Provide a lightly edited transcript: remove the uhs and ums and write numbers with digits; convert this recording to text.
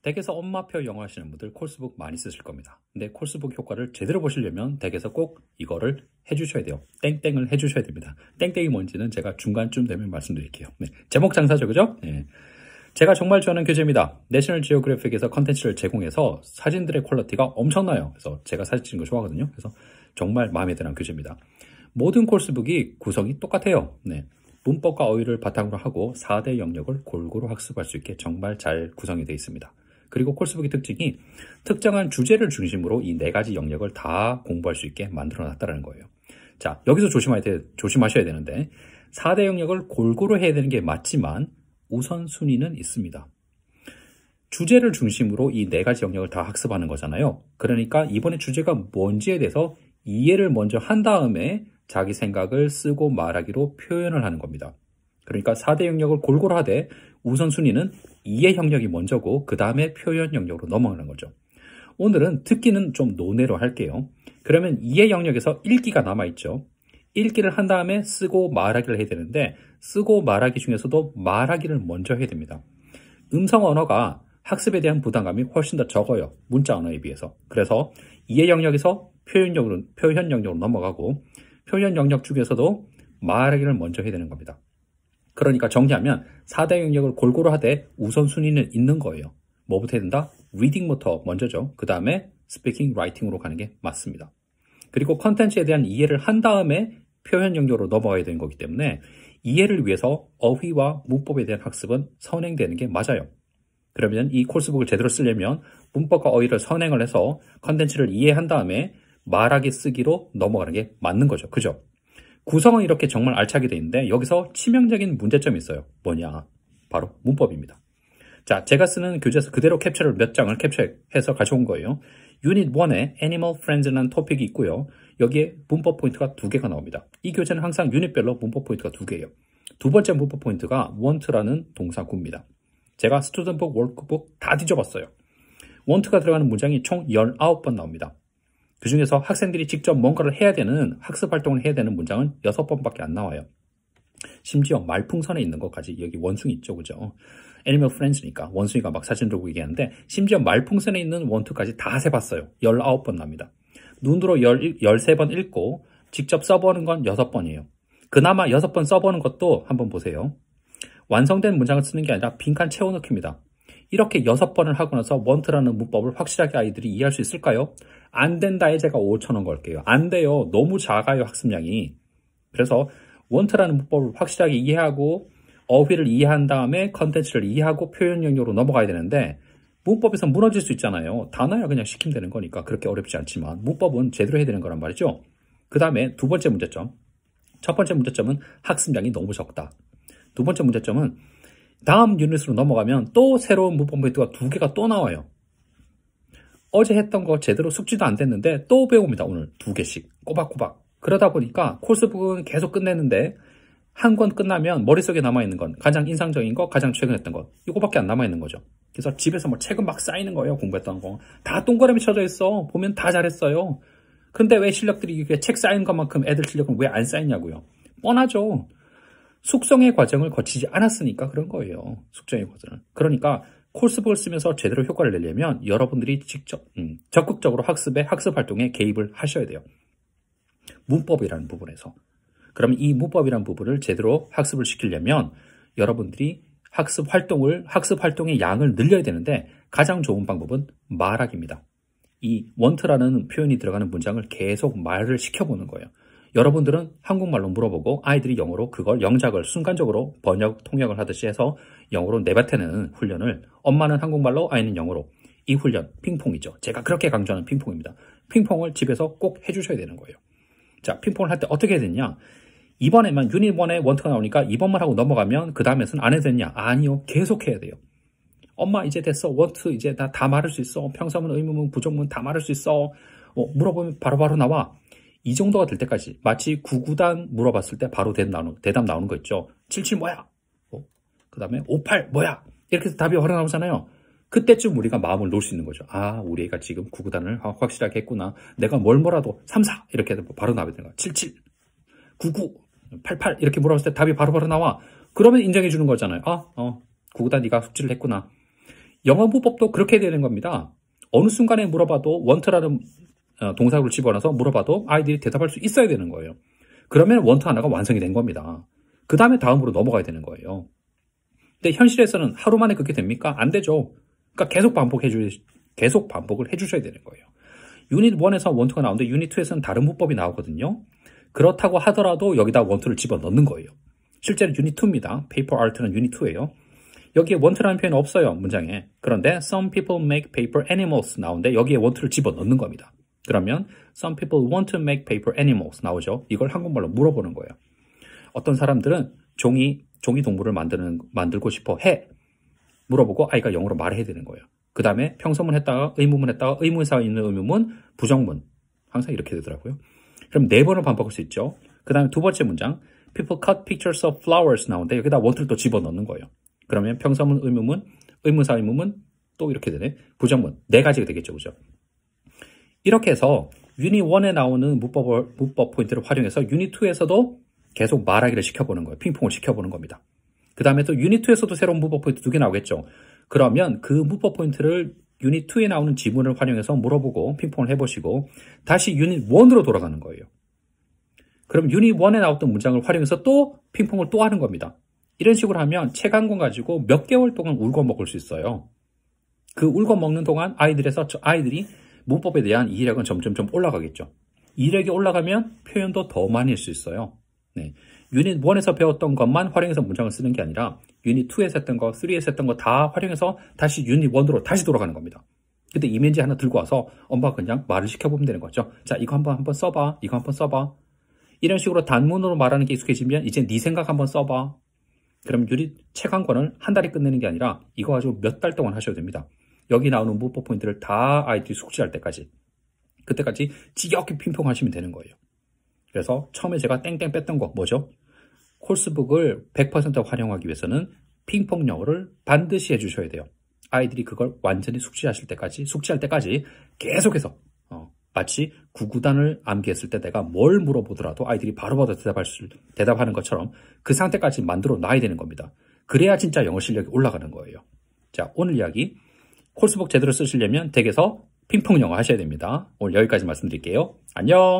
댁에서 엄마표 영어 하시는 분들 콜스북 많이 쓰실 겁니다. 근데 콜스북 효과를 제대로 보시려면 댁에서 꼭 이거를 해주셔야 돼요. 땡땡을 해주셔야 됩니다. 땡땡이 뭔지는 제가 중간쯤 되면 말씀드릴게요. 네, 제목 장사죠, 그죠? 네. 제가 정말 좋아하는 교재입니다. 내셔널 지오그래픽에서 컨텐츠를 제공해서 사진들의 퀄리티가 엄청나요. 그래서 제가 사진 찍는 거 좋아하거든요. 그래서 정말 마음에 드는 교재입니다. 모든 콜스북이 구성이 똑같아요. 네. 문법과 어휘를 바탕으로 하고 4대 영역을 골고루 학습할 수 있게 정말 잘 구성이 되어 있습니다. 그리고 콜스북의 특징이 특정한 주제를 중심으로 이 4가지 영역을 다 공부할 수 있게 만들어 놨다는 거예요. 자, 여기서 조심하셔야 되는데 4대 영역을 골고루 해야 되는 게 맞지만 우선순위는 있습니다. 주제를 중심으로 이 4가지 영역을 다 학습하는 거잖아요. 그러니까 이번에 주제가 뭔지에 대해서 이해를 먼저 한 다음에 자기 생각을 쓰고 말하기로 표현을 하는 겁니다. 그러니까 4대 영역을 골고루 하되 우선순위는 이해 영역이 먼저고 그 다음에 표현 영역으로 넘어가는 거죠. 오늘은 듣기는 좀 논외로 할게요. 그러면 이해 영역에서 읽기가 남아있죠. 읽기를 한 다음에 쓰고 말하기를 해야 되는데 쓰고 말하기 중에서도 말하기를 먼저 해야 됩니다. 음성 언어가 학습에 대한 부담감이 훨씬 더 적어요. 문자 언어에 비해서. 그래서 이해 영역에서 표현 영역으로 넘어가고 표현 영역 중에서도 말하기를 먼저 해야 되는 겁니다. 그러니까 정리하면 4대 영역을 골고루 하되 우선순위는 있는 거예요. 뭐부터 해야 된다? 리딩부터 먼저죠. 그 다음에 스피킹, 라이팅으로 가는 게 맞습니다. 그리고 컨텐츠에 대한 이해를 한 다음에 표현 영역으로 넘어가야 되는 거기 때문에 이해를 위해서 어휘와 문법에 대한 학습은 선행되는 게 맞아요. 그러면 이 콜스북을 제대로 쓰려면 문법과 어휘를 선행을 해서 컨텐츠를 이해한 다음에 말하기 쓰기로 넘어가는 게 맞는 거죠. 그죠? 구성은 이렇게 정말 알차게 돼 있는데 여기서 치명적인 문제점이 있어요. 뭐냐? 바로 문법입니다. 자, 제가 쓰는 교재에서 그대로 캡처를 몇 장을 캡처해서 가져온 거예요. 유닛 1에 Animal Friends라는 토픽이 있고요. 여기에 문법 포인트가 2개가 나옵니다. 이 교재는 항상 유닛별로 문법 포인트가 2개예요. 두 번째 문법 포인트가 want라는 동사구입니다. 제가 스튜던트북, 워크북 다 뒤져봤어요. want가 들어가는 문장이 총 19번 나옵니다. 그 중에서 학생들이 직접 뭔가를 해야 되는 학습 활동을 해야 되는 문장은 6번밖에 안 나와요. 심지어 말풍선에 있는 것까지 여기 원숭이 있죠, 그죠? 애니멀 프렌즈니까 원숭이가 막 사진 들고 얘기하는데 심지어 말풍선에 있는 원투까지 다 세봤어요. 19번 납니다. 눈으로 13번 읽고 직접 써보는 건 6번이에요. 그나마 6번 써보는 것도 한번 보세요. 완성된 문장을 쓰는 게 아니라 빈칸 채워넣기입니다. 이렇게 6번을 하고 나서 want라는 문법을 확실하게 아이들이 이해할 수 있을까요? 안 된다에 제가 5,000원 걸게요. 안 돼요. 너무 작아요, 학습량이. 그래서 want라는 문법을 확실하게 이해하고 어휘를 이해한 다음에 컨텐츠를 이해하고 표현 영역으로 넘어가야 되는데 문법에서 무너질 수 있잖아요. 단어야 그냥 시키면 되는 거니까 그렇게 어렵지 않지만 문법은 제대로 해야 되는 거란 말이죠. 그 다음에 두 번째 문제점. 첫 번째 문제점은 학습량이 너무 적다. 두 번째 문제점은 다음 유닛으로 넘어가면 또 새로운 문법 포인트가 2개가 또 나와요. 어제 했던 거 제대로 숙지도 안 됐는데 또 배웁니다. 오늘 2개씩 꼬박꼬박. 그러다 보니까 콜스북은 계속 끝내는데 한 권 끝나면 머릿속에 남아있는 건 가장 인상적인 거, 가장 최근 했던 거 이거밖에 안 남아있는 거죠. 그래서 집에서 뭐 책은 막 쌓이는 거예요. 공부했던 거. 다 동그라미 쳐져 있어. 보면 다 잘했어요. 그런데 왜 실력들이 이렇게 책 쌓인 것만큼 애들 실력은 왜 안 쌓이냐고요. 뻔하죠. 숙성의 과정을 거치지 않았으니까 그런 거예요. 숙성의 과정을. 그러니까 콜스북을 쓰면서 제대로 효과를 내려면 여러분들이 직접 적극적으로 학습 활동에 개입을 하셔야 돼요. 문법이라는 부분에서. 그러면 이 문법이라는 부분을 제대로 학습을 시키려면 여러분들이 학습 활동의 양을 늘려야 되는데 가장 좋은 방법은 말하기입니다. 이 want라는 표현이 들어가는 문장을 계속 말을 시켜보는 거예요. 여러분들은 한국말로 물어보고 아이들이 영어로 그걸 영작을 순간적으로 통역을 하듯이 해서 영어로 내뱉는 훈련을 엄마는 한국말로 아이는 영어로 이 훈련 핑퐁이죠. 제가 그렇게 강조하는 핑퐁입니다. 핑퐁을 집에서 꼭 해주셔야 되는 거예요. 자, 핑퐁을 할 때 어떻게 해야 되냐? 이번에만 유닛 1에 원트가 나오니까 이번만 하고 넘어가면 그 다음에는 안 해도 되냐? 아니요. 계속 해야 돼요. 엄마 이제 됐어. 원트 이제 나 다 말할 수 있어. 평서문, 의문문, 부정문 다 말할 수 있어. 물어보면 바로바로 나와. 이 정도가 될 때까지 마치 구구단 물어봤을 때 바로 대답 나오는 거 있죠. 77 뭐야? 그 다음에 58 뭐야? 이렇게 해서 답이 바로 나오잖아요. 그때쯤 우리가 마음을 놓을 수 있는 거죠. 아, 우리 애가 지금 구구단을 확실하게 했구나. 내가 뭐라도 3, 4 이렇게 해서 바로 나와야 되는 거야. 77, 99, 88 이렇게 물어봤을 때 답이 바로바로 나와. 그러면 인정해 주는 거잖아요. 구구단 네가 숙지를 했구나. 영어 문법도 그렇게 되는 겁니다. 어느 순간에 물어봐도 want라는 동사구를 집어넣어서 물어봐도 아이들이 대답할 수 있어야 되는 거예요. 그러면 want 하나가 완성이 된 겁니다. 그 다음에 다음으로 넘어가야 되는 거예요. 근데 현실에서는 하루 만에 그렇게 됩니까? 안 되죠. 그러니까 계속 반복을 해주셔야 되는 거예요. 유닛 1에서 want가 나오는데 유닛 2에서는 다른 문법이 나오거든요. 그렇다고 하더라도 여기다 want를 집어넣는 거예요. 실제로 유닛 2입니다. paper art는 유닛 2예요. 여기에 want라는 표현이 없어요. 문장에. 그런데 some people make paper animals 나오는데 여기에 want를 집어넣는 겁니다. 그러면 some people want to make paper animals 나오죠. 이걸 한국말로 물어보는 거예요. 어떤 사람들은 종이 동물을 만들고 싶어 해. 물어보고 아이가 영어로 말해야 되는 거예요. 그 다음에 평서문 했다가 의문문 했다가 의문사에 있는 의문문, 부정문. 항상 이렇게 되더라고요. 그럼 4번을 반복할 수 있죠. 그 다음에 두 번째 문장 people cut pictures of flowers 나오는데 여기다 want를 또 집어넣는 거예요. 그러면 평서문, 의문문, 의문사, 의문문 또 이렇게 되네. 부정문. 4가지가 되겠죠. 그죠? 이렇게 해서 유닛 1에 나오는 문법 포인트를 활용해서 유닛 2에서도 계속 말하기를 시켜보는 거예요. 핑퐁을 시켜보는 겁니다. 그 다음에 또 유닛 2에서도 새로운 문법 포인트 2개 나오겠죠. 그러면 그 문법 포인트를 유닛 2에 나오는 지문을 활용해서 물어보고 핑퐁을 해보시고 다시 유닛 1으로 돌아가는 거예요. 그럼 유닛 1에 나왔던 문장을 활용해서 또 핑퐁을 또 하는 겁니다. 이런 식으로 하면 책 한 권 가지고 몇 개월 동안 울고 먹을 수 있어요. 그 울고 먹는 동안 아이들이 문법에 대한 이해력은 점점 올라가겠죠. 이해력이 올라가면 표현도 더 많이 할 수 있어요. 네. 유닛 1에서 배웠던 것만 활용해서 문장을 쓰는 게 아니라 유닛 2에서 했던 거, 3에서 했던 거 다 활용해서 다시 유닛 1으로 다시 돌아가는 겁니다. 근데 이미지 하나 들고 와서 엄마가 그냥 말을 시켜보면 되는 거죠. 자, 이거 한번 써봐. 이거 한번 써봐. 이런 식으로 단문으로 말하는 게 익숙해지면 이제 네 생각 한번 써봐. 그럼 책 한 권을 한 달에 끝내는 게 아니라 이거 가지고 몇 달 동안 하셔도 됩니다. 여기 나오는 문법 포인트를 다 아이들이 숙지할 때까지 그때까지 지겹게 핑퐁하시면 되는 거예요. 그래서 처음에 제가 땡땡 뺐던 거 뭐죠? 콜스북을 100% 활용하기 위해서는 핑퐁 영어를 반드시 해주셔야 돼요. 아이들이 그걸 완전히 숙지할 때까지 계속해서 마치 구구단을 암기했을 때 내가 뭘 물어보더라도 아이들이 바로바로 대답하는 것처럼 그 상태까지 만들어 놔야 되는 겁니다. 그래야 진짜 영어 실력이 올라가는 거예요. 자, 오늘 이야기 콜스북 제대로 쓰시려면 댁에서 핑퐁 영어 하셔야 됩니다. 오늘 여기까지 말씀드릴게요. 안녕.